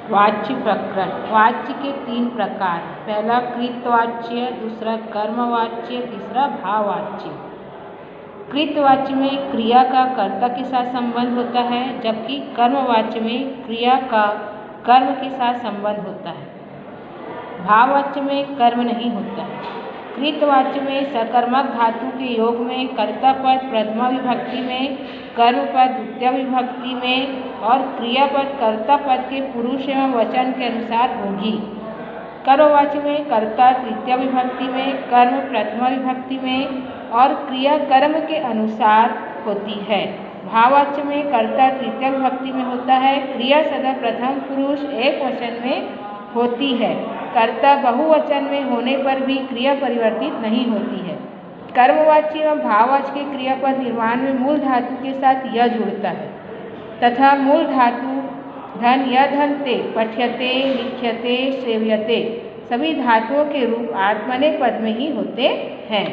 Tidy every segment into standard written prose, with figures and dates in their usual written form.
वाच्य प्रकरण। वाच्य के 3 प्रकार। पहला कृतवाच्य, दूसरा कर्मवाच्य, तीसरा भाववाच्य। कृतवाच्य में क्रिया का कर्ता के साथ संबंध होता है, जबकि कर्मवाच्य में क्रिया का कर्म के साथ संबंध होता है। भाववाच्य में कर्म नहीं होता है। कृतवाच्य में सकर्मक धातु के योग में कर्ता पद प्रथमा विभक्ति में, कर्म पद द्वितीय विभक्ति में और क्रियापद कर्ता पद के पुरुष एवं वचन के अनुसार होगी। कर्मवाच्य में कर्ता तृतीय विभक्ति में, कर्म प्रथमा विभक्ति में और क्रिया कर्म के अनुसार होती है। भाववाच्य में कर्ता तृतीय विभक्ति में होता है, क्रिया सदा प्रथम पुरुष एक वचन में होती है। कर्ता बहुवचन में होने पर भी क्रिया परिवर्तित नहीं होती है। कर्मवाच्य एवं भाववाच्य के क्रियापद निर्माण में मूल धातु के साथ य जुड़ता है तथा मूल धातु धन या धनते, पठ्यते, लिख्यते, सेव्यते सभी धातुओं के रूप आत्मनेपद पद में ही होते हैं।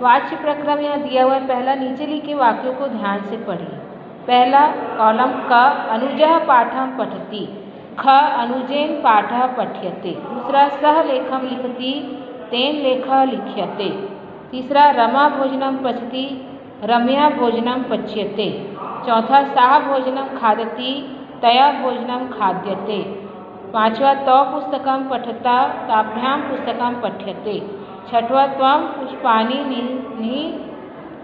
वाच्य प्रक्रम यहाँ दिया हुआ। पहला नीचे लिखे वाक्यों को ध्यान से पढ़िए। पहला कॉलम क, अनुजः पाठं पठति, ख अनुजेन पाठः पठ्यते। दूसरा सह लेखम लिखति, तेन लेखः लिख्यते। तीसरा रमा भोजनम पचति, रम्या भोजनम पच्यते। चौथा सा भोजनम खादति, तया भोजनम खाद्यते। पांचवा तौ पुस्तकं पठता, ताभ्यां पुस्तकं पठ्यते। छठवा त्वं पुष्पाणि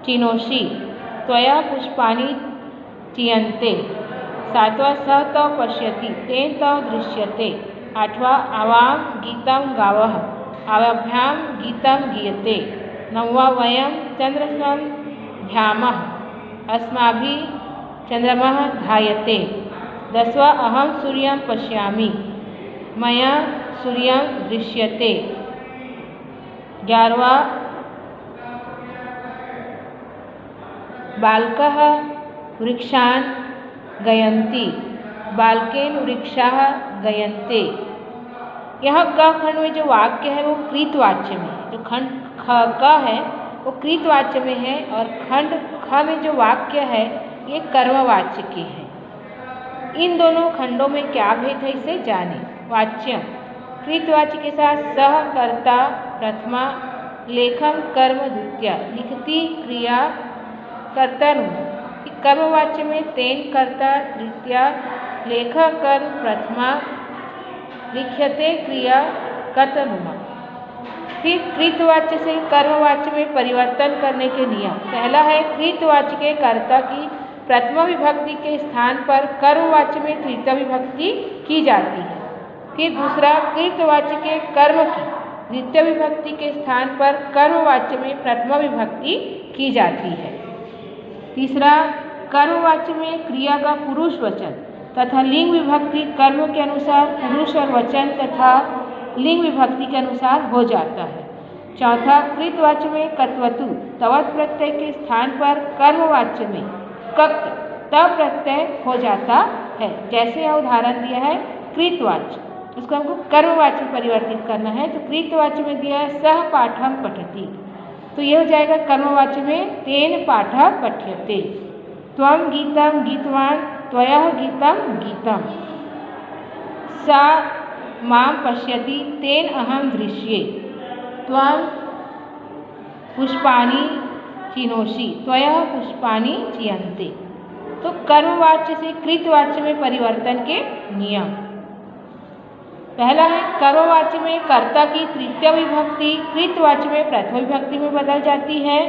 चिनोषि, त्वया पुष्पाणि चीयन्ते। सातवां स तौ पश्यति, तेन तौ दृश्यते। आठवां आवां गीतं गावः, आवाभ्यां गीतं गीयते। नववां वयं चन्द्रं ध्यामः, अस्माभिः चन्द्रमः ध्यायते। दसवां अहं सूर्यं पश्यामि, मया सूर्यं दृश्यते। 11वां बालकः वृक्षान् गयन्ति, बालकेन वृक्षाः गयन्ते। यह क खंड में जो वाक्य है वो कृतवाच्य में है। जो खंड क है वो कृतवाच्य में है और खंड ख में जो वाक्य है ये कर्मवाच्य के हैं। इन दोनों खंडों में क्या भेद है इसे जाने। वाच्य कृतवाच्य के साथ सह कर्ता प्रथमा, लेखम कर्म द्वितीय, लिखती क्रिया कर्ता नुमा। कर्मवाच्य में तेन कर्ता तृतीय, लेखा कर्म प्रथमा, लिख्यते क्रिया कर्ता नुमा। फिर कृतवाच्य से कर्मवाच्य में परिवर्तन करने के नियम। पहला है कृतवाच्य के कर्ता की प्रथमा विभक्ति के स्थान पर कर्मवाच्य में तृतीय विभक्ति की जाती है। फिर दूसरा कृतवाच्य के कर्म की द्वितीय विभक्ति के स्थान पर कर्मवाच्य में प्रथमा विभक्ति की जाती है। तीसरा कर्मवाच्य में क्रिया का पुरुष वचन तथा लिंग विभक्ति कर्म के अनुसार पुरुष और वचन तथा लिंग विभक्ति के अनुसार हो जाता है। चौथा कृतवाच्य में कत्वतु तवत् प्रत्यय के स्थान पर कर्मवाच्य में कक्त त प्रत्यय हो जाता है। जैसे यह उदाहरण दिया है कृतवाच्य, उसको हमको कर्मवाच्य में परिवर्तित करना है। तो कृतवाच्य में दिया है सह पाठं पठति, तो यह हो जाएगा कर्मवाच्य में तेन पाठः पठ्यते। त्वं गीतं गीतवान्, त्वया गीतं गीतम्। सा मां पश्यति, तेन अहं दृश्ये। त्वं पुष्पाणि चिनोषि, त्वया पुष्पाणि चीयन्ते। तो कर्मवाच्य से कृतवाच्य में परिवर्तन के नियम। पहला है कर्मवाच्य में कर्ता की तृतीय विभक्ति कृतवाच्य में प्रथम विभक्ति में बदल जाती है।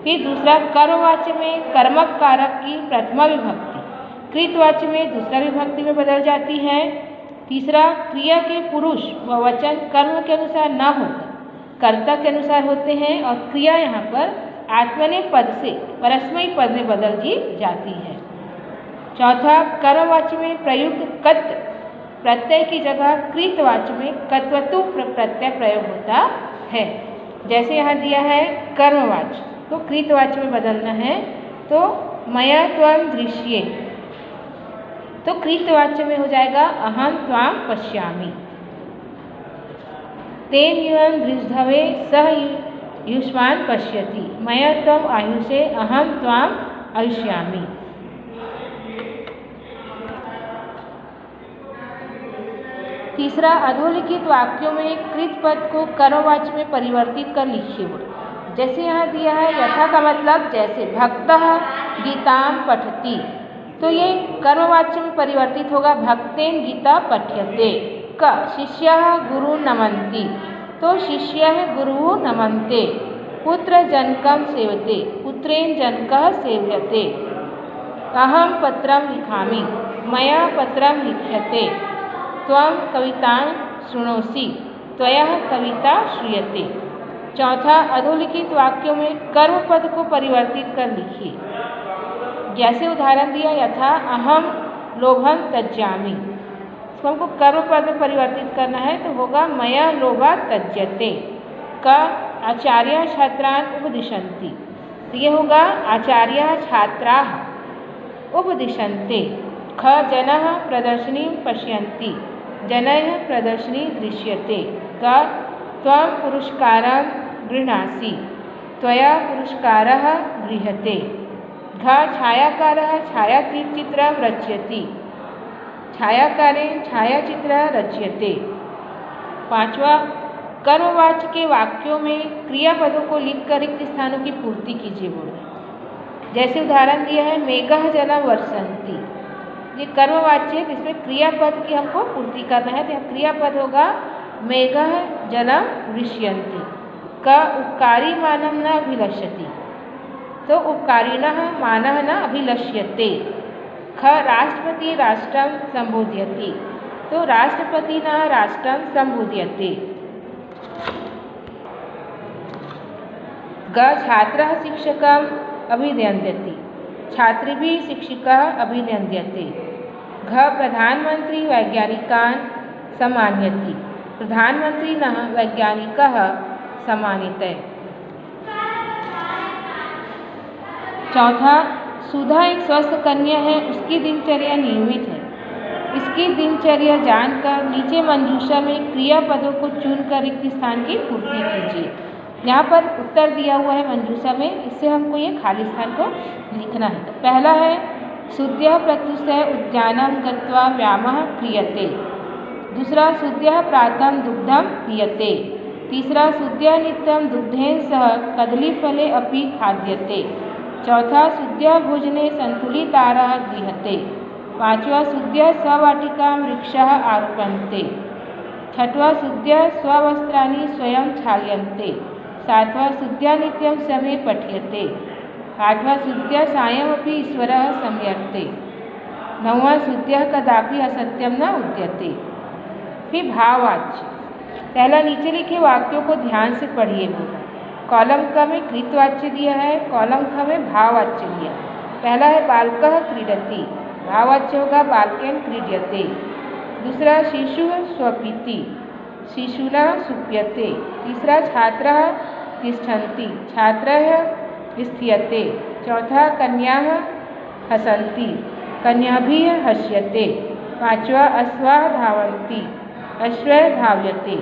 फिर दूसरा कर्मवाच्य में कर्मक कारक की प्रथमा विभक्ति कृतवाच्य में दूसरा विभक्ति में बदल जाती है। तीसरा क्रिया के पुरुष व वचन कर्म के अनुसार न होकर कर्ता के अनुसार होते हैं और क्रिया यहाँ पर आत्मनेपद पद से परस्मैपद पद में बदल दी जाती है। चौथा कर्मवाच्य में प्रयुक्त कत प्रत्यय की जगह कृतवाच्य में कत्वतु प्रत्यय प्रयोग होता है। जैसे यहाँ दिया है कर्मवाच्य तो कृतवाच्य में बदलना है, तो मया त्वं दृश्ये, तो कृतवाच्य में हो जाएगा अहं त्वां पश्यामि। तेन युवं दृष्टवे सह युष्मान् पश्यति, मया त्वम् आयुषे अहं त्वाम् आयुष्यामि। तीसरा, अधोलिखित वाक्यों में कृत पद को कर्मवाच्य में परिवर्तित कर लिखिए। जैसे यहाँ दिया है यथा का मतलब जैसे, भक्तः गीताम पठति, तो ये कर्मवाच्य में परिवर्तित होगा भक्तेन गीता पठ्यते। क, शिष्यः गुरु नमन्ति, तो शिष्यः गुरु नमन्ते। पुत्र जनकं सेवते, पुत्रेण जनकः सेव्यते। अहं पत्रं लिखामि, मया पत्रं लिख्यते। त्वं कवितां शृणोसि, त्वया कविता श्रूयते। चौथा, अधोलिखित वाक्यों में कर्म पद को परिवर्तित कर लिखिए। जैसे उदाहरण दिया यथा अहम लोभं त्यजामि, इसको हमको कर्म पद में परिवर्तित करना है तो होगा मया लोभा त्यज्यते। क, आचार्य छात्रान् उपदिशन्ति, तो ये होगा आचार्य छात्राः उपदिशन्ते। ख, जनः प्रदर्शनीं पश्यन्ति, जनैः प्रदर्शनी दृश्यते। ग, त्वं पुरस्कारं गृह्णासि, त्वया पुरस्कारः गृह्यते। घ, छायाकारः छायाचित्रं रचयति, छायाकारेण छायाचित्रं रच्यते। पांचवा, कर्मवाच्य के वाक्यों में क्रियापदों को लिखकर रिक्त स्थानों की पूर्ति कीजिए। बोलो जैसे उदाहरण दिया है मेघः जलं वर्षन्ति, ये कर्मवाच्य है, इसमें क्रियापद की हमको पूर्ति करना है, तो यहाँ क्रियापद होगा मेघः जलं वृष्यन्ति। क, उपकारी मानव न अभिलषति, तो उपकारिणः मानः न अभिलष्यते। ख, राष्ट्रपति राष्ट्रं संबोधयति, तो राष्ट्रपतिना राष्ट्रं संबोधयते। ग, छात्रः शिक्षकम् अभिनन्द्यति, छात्रिभिः शिक्षकः अभिनन्द्यते। घ, प्रधानमंत्री वैज्ञानिकान् सम्मानयति, प्रधानमन्त्रिणः वैज्ञानिकः सम्मानिते। चौथा, सुधा एक स्वस्थ कन्या है, उसकी दिनचर्या नियमित है। इसकी दिनचर्या जानकर नीचे मंजूषा में क्रियापदों को चुनकर रिक्त स्थान की पूर्ति कीजिए। यहाँ पर उत्तर दिया हुआ है मंजूषा में, इससे हमको ये खाली स्थान को लिखना है। तो पहला है शुद्ध्यः प्रत्युषः उद्यानं गत्वा व्यायामः क्रियते। दूसरा, शुद्ध्यः प्रातः दुग्धं पीयते। तीसरा, शुद्ध्यः नित्यं दुग्धेन सह कदलीफले अपि खाद्यते। चौथा, शुद्ध्यः भोजने संतुलिताहारः गृह्यते। पांचवा, शुद्ध्यः स्ववाटिकां वृक्षः आरोपन्ते। छठवा, शुद्ध्यः स्ववस्त्राणि स्वयं क्षाल्यन्ते। सातवां, शुद्ध्यः नित्यं समये पठ्यते। आठवां, शुद्ध्यः सायमपि ईश्वरः स्मर्यते। नौवां, शुद्ध्यः कदापि असत्यं न उद्यते। फिर भाववाच्य, पहला नीचे लिखे वाक्यों को ध्यान से पढ़िए। कॉलम क में कृतवाच्य दिया है, कॉलम ख में भाववाच्य दिया। पहला है बालकः क्रीडति, भाववाच्य होगा बालकेन क्रीड्यते। दूसरा, शिशुः स्वपिति, शिशुना सुप्यते। तीसरा, छात्रः तिष्ठन्ति, छात्रः स्थियते। चौथा, कन्याः हसन्ति, कन्याभिः हस्यते। पांचवा, अश्वाः धावन्ति, अश्वः धाव्यते।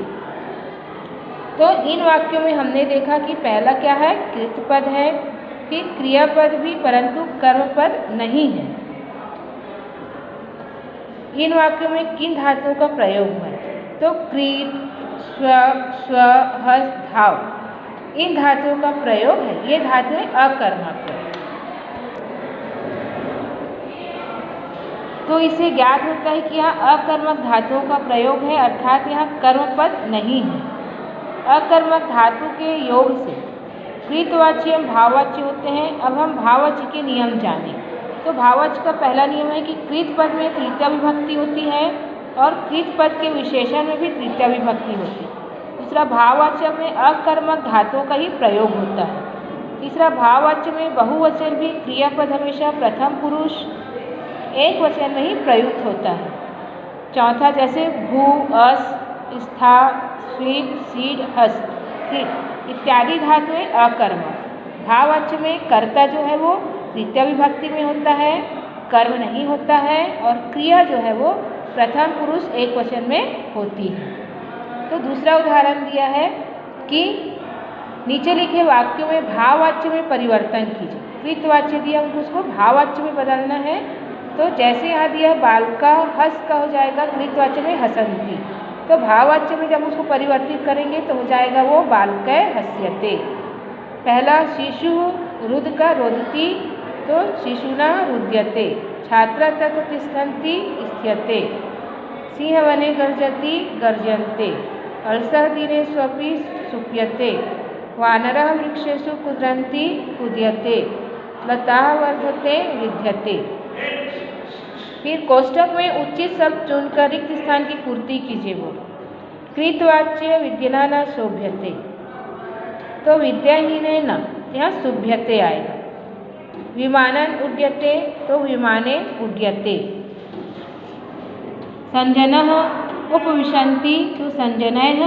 तो इन वाक्यों में हमने देखा कि पहला क्या है, कृतपद है, फिर क्रियापद भी परंतु कर्मपद नहीं है। इन वाक्यों में किन धातुओं का प्रयोग हुआ है, तो क्रीड, स्व, स्व, हस, धाव, इन धातुओं का प्रयोग है। ये धातुएं अकर्मक है। तो इससे ज्ञात होता है कि यहाँ अकर्मक धातुओं का प्रयोग है, अर्थात यहाँ कर्मपद नहीं है। अकर्मक धातु के योग से कृतवाच्य एवं भाववाच्य होते हैं। अब हम भाववाच्य के नियम जानें। तो भाववाच्य का पहला नियम है कि कृत पद में तृतीया विभक्ति होती है और कृत पद के विशेषण में भी तृतीया विभक्ति होती है। दूसरा, भाववाच्य में अकर्मक धातुओं का ही प्रयोग होता है। तीसरा, भाववाच्य में बहुवचन भी क्रियापद हमेशा प्रथम पुरुष एक वचन में ही प्रयुक्त होता है। चौथा, जैसे भू, अस, स्था, स्वीट, सीड, हस, कृत इत्यादि धातुएं अकर्मक। भाववाच्य में कर्ता जो है वो तृतीया विभक्ति में होता है, कर्म नहीं होता है, और क्रिया जो है वो प्रथम पुरुष एक वचन में होती है। तो दूसरा उदाहरण दिया है कि नीचे लिखे वाक्यों में भाववाच्य में परिवर्तन कीजिए। कृतवाच्य दिया, हमको उसको भाववाच्य में बदलना है। तो जैसे यहाँ दिया बालका हस का हो जाएगा कृतवाच्य में हसंती, तो भाववाच्य में जब उसको परिवर्तित करेंगे तो हो जाएगा वो बालकः हस्यते। पहला शिशु रुद का रोदती तो शिशुना रुद्यते। छात्र तत्र तिष्ठन्ति स्थियते। सिंहवने गर्जति गर्जन्ते। अलसः दिनेष्वपि सुप्यते। वानरः वृक्षेषु कुद्रन्ति कुद्यते। लताः वर्धते वृद्ध्यते। फिर कोष्ठक में उचित शब्द चुनकर रिक्त स्थान की पूर्ति कीजिए। वो कृतवाच्य विद्यना शोभ्यते तो विद्याहीन न, यहाँ शुभ्यते आएगा। विमानन उड्यते तो विमाने उड्यते। संजनः उपविशन्ति तो संजनैः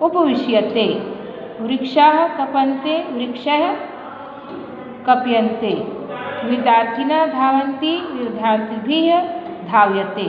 उपविश्यते। वृक्षाः कपन्ते वृक्षः कप्यन्ते। विद्यार्थिनः धावन्ति विद्यार्थिभिः धाव्यते।